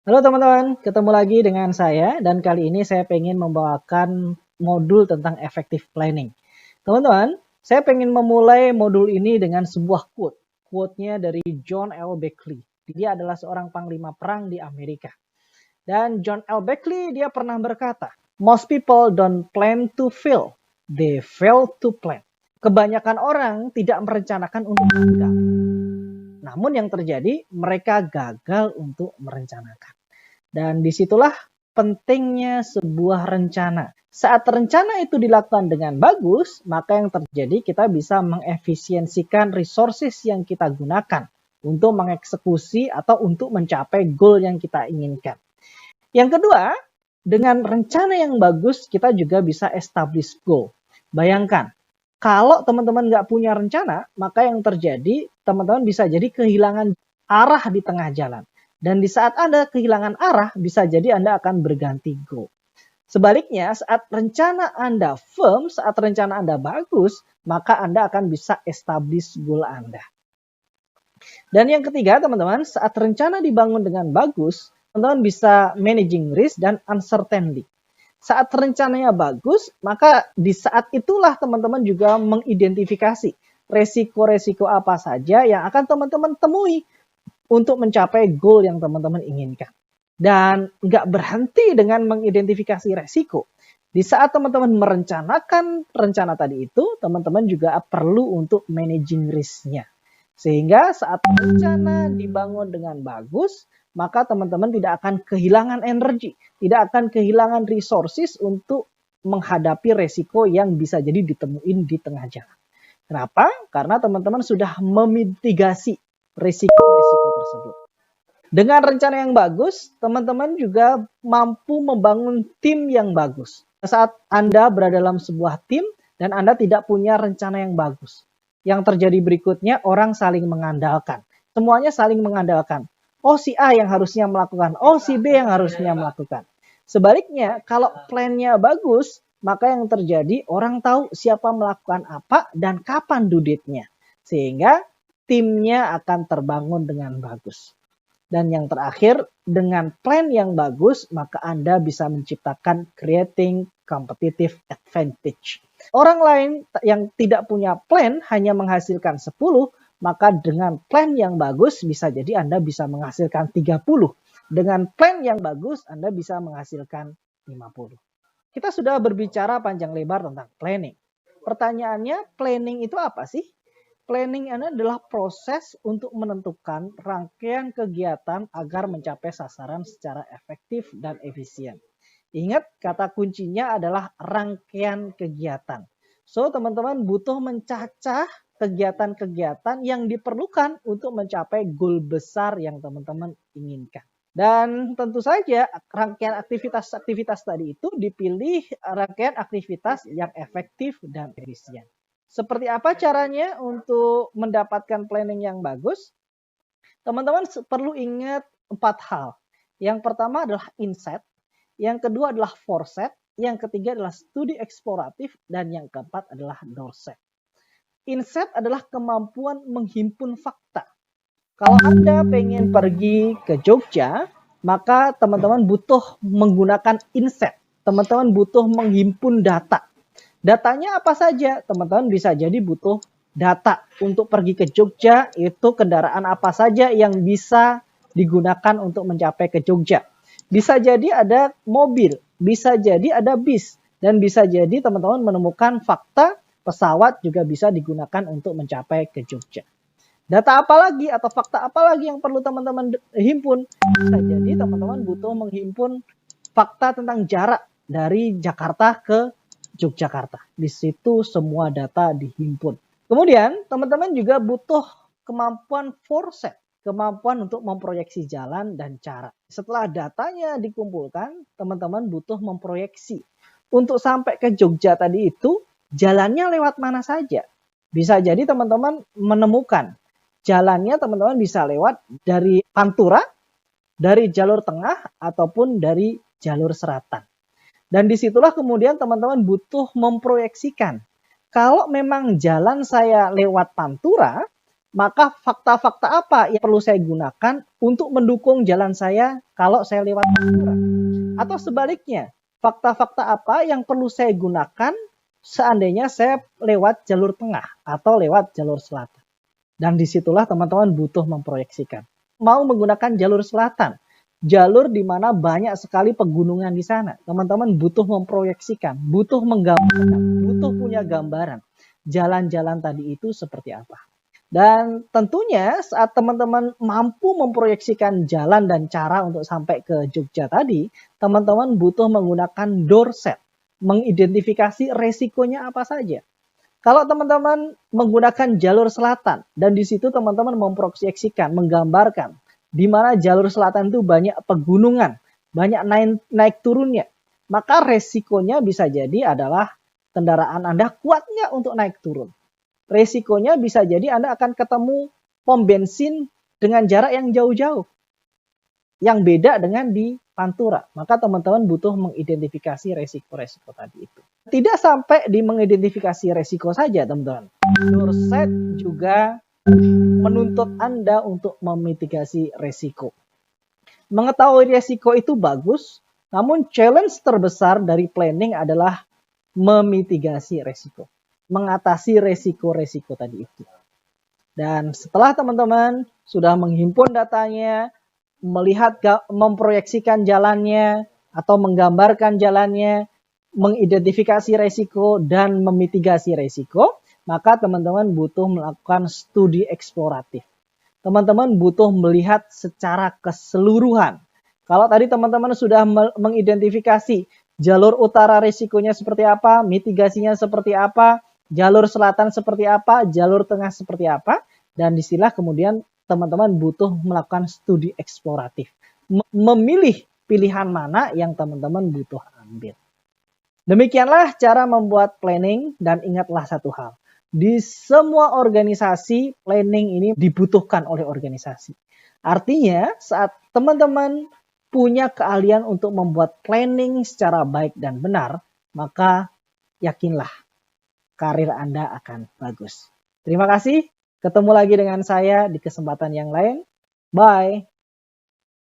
Halo teman-teman, ketemu lagi dengan saya dan kali ini saya pengen membawakan modul tentang effective planning. Teman-teman, saya pengen memulai modul ini dengan sebuah quote. Quote-nya dari John L. Beckley. Dia adalah seorang panglima perang di Amerika. Dan John L. Beckley dia pernah berkata, "Most people don't plan to fail, they fail to plan." Kebanyakan orang tidak merencanakan untuk gagal. Namun yang terjadi, mereka gagal untuk merencanakan. Dan disitulah pentingnya sebuah rencana. Saat rencana itu dilakukan dengan bagus, maka yang terjadi kita bisa mengefisiensikan resources yang kita gunakan untuk mengeksekusi atau untuk mencapai goal yang kita inginkan. Yang kedua, dengan rencana yang bagus, kita juga bisa establish goal. Bayangkan, kalau teman-teman nggak punya rencana, maka yang terjadi, teman-teman bisa jadi kehilangan arah di tengah jalan. Dan di saat Anda kehilangan arah, bisa jadi Anda akan berganti goal. Sebaliknya, saat rencana Anda firm, saat rencana Anda bagus, maka Anda akan bisa establish goal Anda. Dan yang ketiga, teman-teman, saat rencana dibangun dengan bagus, teman-teman bisa managing risk dan uncertainty. Saat rencananya bagus, maka di saat itulah teman-teman juga mengidentifikasi resiko-resiko apa saja yang akan teman-teman temui untuk mencapai goal yang teman-teman inginkan. Dan nggak berhenti dengan mengidentifikasi resiko. Di saat teman-teman merencanakan rencana tadi itu, teman-teman juga perlu untuk managing risk-nya. Sehingga saat rencana dibangun dengan bagus, maka teman-teman tidak akan kehilangan energi, tidak akan kehilangan resources untuk menghadapi resiko yang bisa jadi ditemuin di tengah jalan. Kenapa? Karena teman-teman sudah memitigasi risiko-risiko tersebut. Dengan rencana yang bagus, teman-teman juga mampu membangun tim yang bagus. Saat Anda berada dalam sebuah tim dan Anda tidak punya rencana yang bagus, yang terjadi berikutnya orang saling mengandalkan. Semuanya saling mengandalkan. Oh si A yang harusnya melakukan, oh si B yang harusnya melakukan. Sebaliknya, kalau plannya bagus, maka yang terjadi orang tahu siapa melakukan apa dan kapan due date-nya. Sehingga timnya akan terbangun dengan bagus. Dan yang terakhir, dengan plan yang bagus, maka Anda bisa menciptakan creating competitive advantage. Orang lain yang tidak punya plan hanya menghasilkan 10, maka dengan plan yang bagus bisa jadi Anda bisa menghasilkan 30. Dengan plan yang bagus Anda bisa menghasilkan 50. Kita sudah berbicara panjang lebar tentang planning. Pertanyaannya, planning itu apa sih? Planning ini adalah proses untuk menentukan rangkaian kegiatan agar mencapai sasaran secara efektif dan efisien. Ingat, kata kuncinya adalah rangkaian kegiatan. So, teman-teman butuh mencacah kegiatan-kegiatan yang diperlukan untuk mencapai goal besar yang teman-teman inginkan. Dan tentu saja rangkaian aktivitas-aktivitas tadi itu dipilih rangkaian aktivitas yang efektif dan efisien. Seperti apa caranya untuk mendapatkan planning yang bagus? Teman-teman perlu ingat 4 hal. Yang pertama adalah insight, yang kedua adalah foresight, yang ketiga adalah studi eksploratif, dan yang keempat adalah doorstep. Insight adalah kemampuan menghimpun fakta. Kalau Anda pengen pergi ke Jogja, maka teman-teman butuh menggunakan insight. Teman-teman butuh menghimpun data. Datanya apa saja? Teman-teman bisa jadi butuh data untuk pergi ke Jogja, itu kendaraan apa saja yang bisa digunakan untuk mencapai ke Jogja. Bisa jadi ada mobil, bisa jadi ada bis, dan bisa jadi teman-teman menemukan fakta pesawat juga bisa digunakan untuk mencapai ke Jogja. Data apa lagi atau fakta apa lagi yang perlu teman-teman himpun? Bisa jadi teman-teman butuh menghimpun fakta tentang jarak dari Jakarta ke Yogyakarta. Di situ semua data dihimpun. Kemudian teman-teman juga butuh kemampuan foresight, kemampuan untuk memproyeksi jalan dan cara. Setelah datanya dikumpulkan, teman-teman butuh memproyeksi. Untuk sampai ke Jogja tadi itu, jalannya lewat mana saja. Bisa jadi teman-teman menemukan jalannya teman-teman bisa lewat dari Pantura, dari jalur tengah, ataupun dari jalur selatan. Dan disitulah kemudian teman-teman butuh memproyeksikan. Kalau memang jalan saya lewat Pantura, Maka fakta-fakta apa yang perlu saya gunakan untuk mendukung jalan saya kalau saya lewat Pantura? Atau sebaliknya, fakta-fakta apa yang perlu saya gunakan seandainya saya lewat jalur tengah atau lewat jalur selatan? Dan disitulah teman-teman butuh memproyeksikan. Mau menggunakan jalur selatan, jalur di mana banyak sekali pegunungan di sana. Teman-teman butuh memproyeksikan, butuh menggambarkan, butuh punya gambaran. Jalan-jalan tadi itu seperti apa. Dan tentunya saat teman-teman mampu memproyeksikan jalan dan cara untuk sampai ke Jogja tadi, teman-teman butuh menggunakan door set, mengidentifikasi resikonya apa saja. Kalau teman-teman menggunakan jalur selatan dan di situ teman-teman memproyeksikan, menggambarkan di mana jalur selatan itu banyak pegunungan, banyak naik turunnya, maka resikonya bisa jadi adalah kendaraan Anda kuatnya untuk naik turun. Resikonya bisa jadi Anda akan ketemu pom bensin dengan jarak yang jauh-jauh, yang beda dengan di Pantura. Maka teman-teman butuh mengidentifikasi resiko-resiko tadi itu. Tidak sampai di mengidentifikasi resiko saja, teman-teman. Doorset juga menuntut Anda untuk memitigasi resiko. Mengetahui resiko itu bagus, namun challenge terbesar dari planning adalah memitigasi resiko. Mengatasi resiko-resiko tadi itu. Dan setelah teman-teman sudah menghimpun datanya, melihat, memproyeksikan jalannya, atau menggambarkan jalannya, mengidentifikasi resiko, dan memitigasi resiko, maka teman-teman butuh melakukan studi eksploratif. Teman-teman butuh melihat secara keseluruhan. Kalau tadi teman-teman sudah mengidentifikasi jalur utara resikonya seperti apa, mitigasinya seperti apa, jalur selatan seperti apa, jalur tengah seperti apa, dan disinilah kemudian teman-teman butuh melakukan studi eksploratif. Memilih pilihan mana yang teman-teman butuh ambil. Demikianlah cara membuat planning dan ingatlah satu hal. Di semua organisasi, planning ini dibutuhkan oleh organisasi. Artinya saat teman-teman punya keahlian untuk membuat planning secara baik dan benar, maka yakinlah karir Anda akan bagus. Terima kasih. Ketemu lagi dengan saya di kesempatan yang lain. Bye.